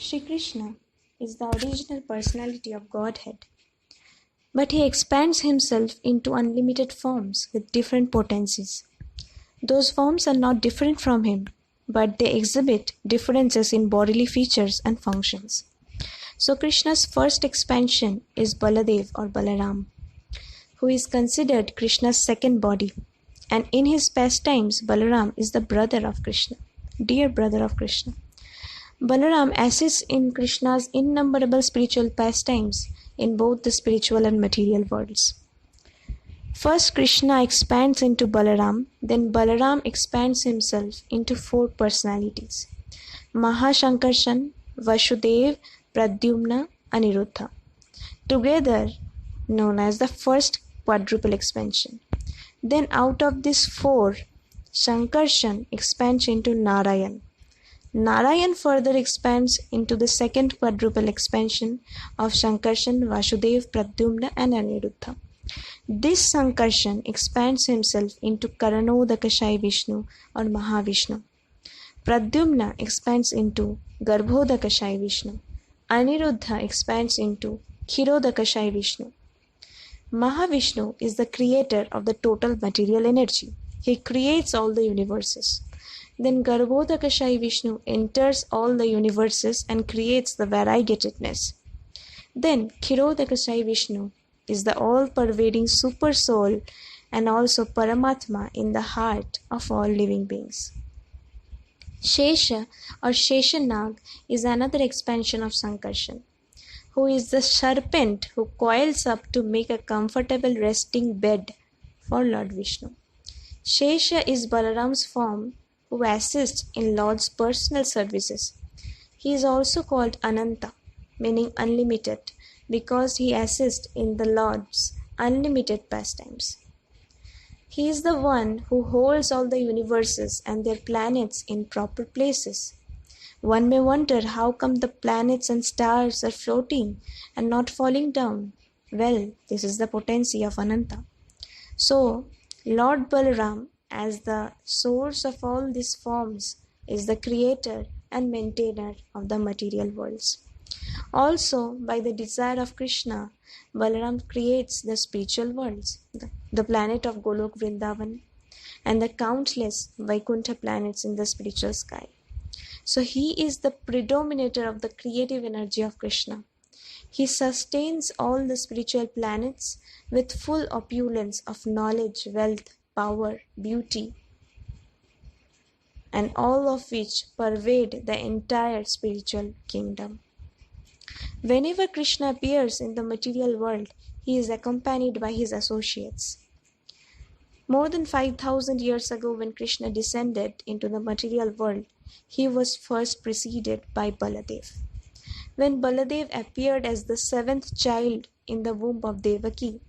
Shri Krishna is the original personality of Godhead, but he expands himself into unlimited forms with different potencies. Those forms are not different from him, but they exhibit differences in bodily features and functions. So Krishna's first expansion is Baladev or Balaram, who is considered Krishna's second body. And in his pastimes, Balaram is the brother of Krishna, dear brother of Krishna. Balaram assists in Krishna's innumerable spiritual pastimes in both the spiritual and material worlds. First, Krishna expands into Balaram, then Balaram expands himself into four personalities: Mahashankarshan, Vasudeva, Pradyumna, Aniruddha, together known as the first quadruple expansion. Then out of these four, Shankarshan expands into Narayan. Narayan further expands into the second quadruple expansion of Shankarshan, Vasudeva, Pradyumna and Aniruddha. This Sankarshan expands himself into Karanodakashayi Vishnu or Mahavishnu. Pradyumna expands into Garbhodakashayi Vishnu. Aniruddha expands into Kshirodakashayi Vishnu. Mahavishnu is the creator of the total material energy. He creates all the universes. Then Garbhodakashayi Vishnu enters all the universes and creates the variegatedness. Then Kshirodakashayi Vishnu is the all-pervading super soul and also Paramatma in the heart of all living beings. Shesha or Sheshanag is another expansion of Sankarshan, who is the serpent who coils up to make a comfortable resting bed for Lord Vishnu. Shesha is Balaram's form who assists in Lord's personal services. He is also called Ananta, meaning unlimited, because he assists in the Lord's unlimited pastimes. He is the one who holds all the universes and their planets in proper places. One may wonder how come the planets and stars are floating and not falling down. Well, this is the potency of Ananta. So, Lord Balaram, as the source of all these forms, is the creator and maintainer of the material worlds. Also, by the desire of Krishna, Balaram creates the spiritual worlds, the planet of Golok Vrindavan, and the countless Vaikuntha planets in the spiritual sky. So he is the predominator of the creative energy of Krishna. He sustains all the spiritual planets with full opulence of knowledge, wealth, power, beauty, and all of which pervade the entire spiritual kingdom. Whenever Krishna appears in the material world, he is accompanied by his associates. More than 5,000 years ago, when Krishna descended into the material world, he was first preceded by Baladev. When Baladev appeared as the seventh child in the womb of Devaki,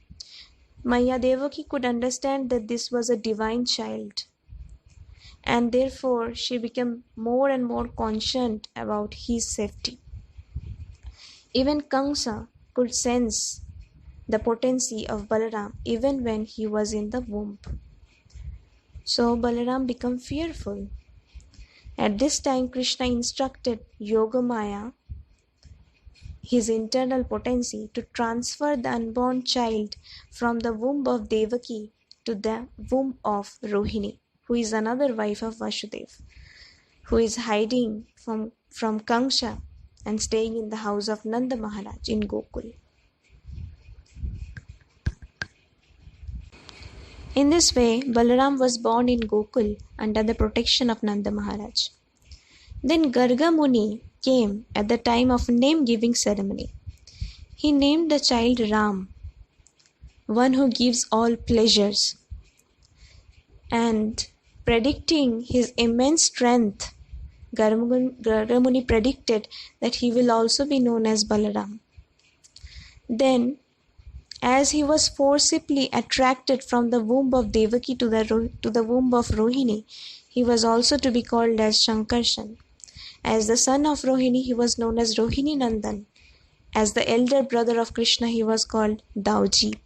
Maya Devaki could understand that this was a divine child, and therefore she became more and more concerned about his safety. Even Kamsa could sense the potency of Balaram even when he was in the womb. So Balaram became fearful. At this time, Krishna instructed Yogamaya, his internal potency, to transfer the unborn child from the womb of Devaki to the womb of Rohini, who is another wife of Vasudeva, who is hiding from Kamsa and staying in the house of Nanda Maharaj in Gokul. In this way, Balaram was born in Gokul under the protection of Nanda Maharaj. Then Garga Muni came at the time of name-giving ceremony. He named the child Ram, one who gives all pleasures, and predicting his immense strength, Garga Muni predicted that he will also be known as Balaram. Then, as he was forcibly attracted from the womb of Devaki to the womb of Rohini, he was also to be called as Shankarshan. As the son of Rohini, he was known as Rohini Nandan. As the elder brother of Krishna, he was called Dauji.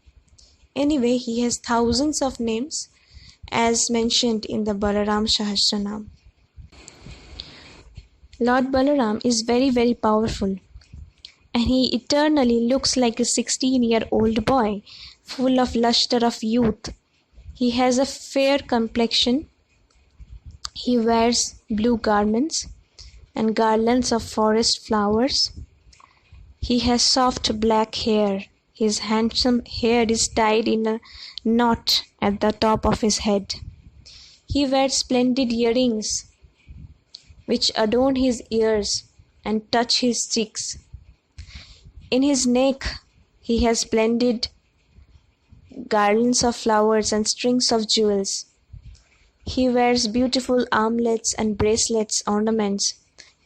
Anyway, he has thousands of names as mentioned in the Balaram Sahasranam. Lord Balaram is very, very powerful, and he eternally looks like a 16-year-old boy, full of luster of youth. He has a fair complexion. He wears blue garments and garlands of forest flowers. He has soft black hair. His handsome hair is tied in a knot at the top of his head. He wears splendid earrings which adorn his ears and touch his cheeks. In his neck he has splendid garlands of flowers and strings of jewels. He wears beautiful armlets and bracelets ornaments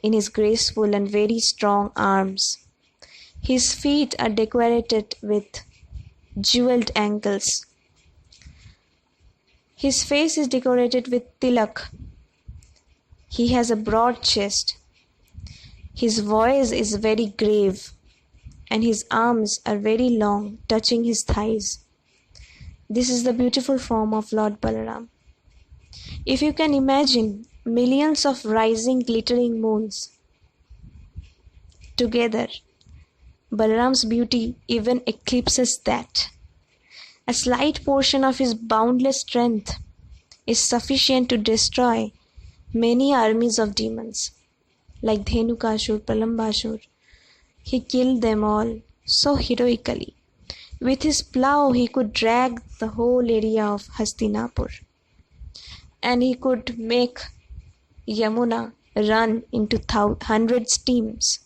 in his graceful and very strong arms. His feet are decorated with jeweled ankles. His face is decorated with tilak. He has a broad chest. His voice is very grave, and his arms are very long, touching his thighs. This is the beautiful form of Lord Balaram. If you can imagine millions of rising glittering moons together, Balaram's beauty even eclipses that. A slight portion of his boundless strength is sufficient to destroy many armies of demons, like Dhenukasur, Pralambasur. He killed them all so heroically. With his plough he could drag the whole area of Hastinapur, and he could make Yamuna run into 100 streams.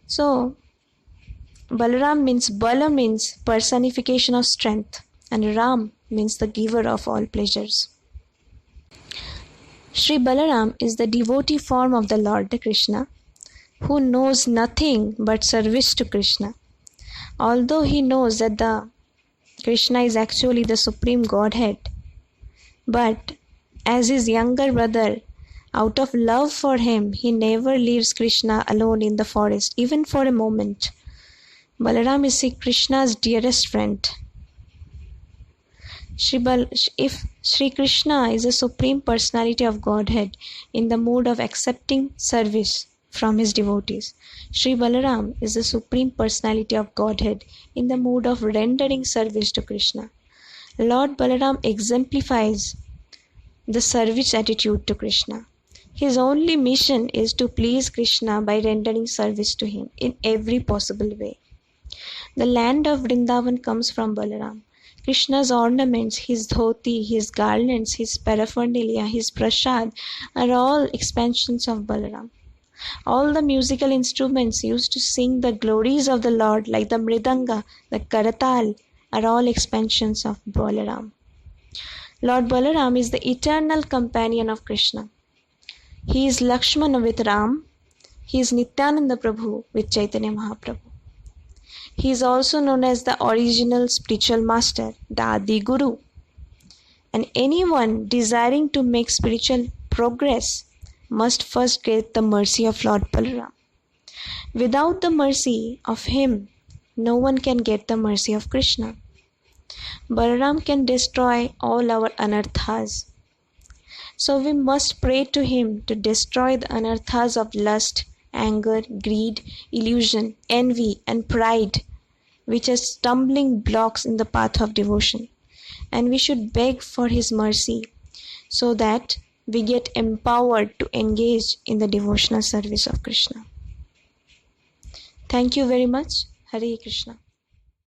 So, Balaram means Bala means personification of strength, and Ram means the giver of all pleasures. Sri Balaram is the devotee form of the Lord Krishna, who knows nothing but service to Krishna. Although he knows that the Krishna is actually the Supreme Godhead, but as his younger brother, out of love for him, he never leaves Krishna alone in the forest, even for a moment. Balaram is Krishna's dearest friend. If Sri Krishna is a Supreme Personality of Godhead in the mood of accepting service from his devotees, Sri Balaram is the Supreme Personality of Godhead in the mood of rendering service to Krishna. Lord Balaram exemplifies the service attitude to Krishna. His only mission is to please Krishna by rendering service to him in every possible way. The land of Vrindavan comes from Balaram. Krishna's ornaments, his dhoti, his garlands, his paraphernalia, his prasad are all expansions of Balaram. All the musical instruments used to sing the glories of the Lord, like the mridanga, the karatal, are all expansions of Balaram. Lord Balaram is the eternal companion of Krishna. He is Lakshmana with Ram. He is Nityananda Prabhu with Chaitanya Mahaprabhu. He is also known as the original spiritual master, the Adi Guru. And anyone desiring to make spiritual progress must first get the mercy of Lord Balaram. Without the mercy of him, no one can get the mercy of Krishna. Balaram can destroy all our anarthas. So we must pray to him to destroy the anarthas of lust, anger, greed, illusion, envy, and pride, which are stumbling blocks in the path of devotion. And we should beg for his mercy so that we get empowered to engage in the devotional service of Krishna. Thank you very much. Hare Krishna.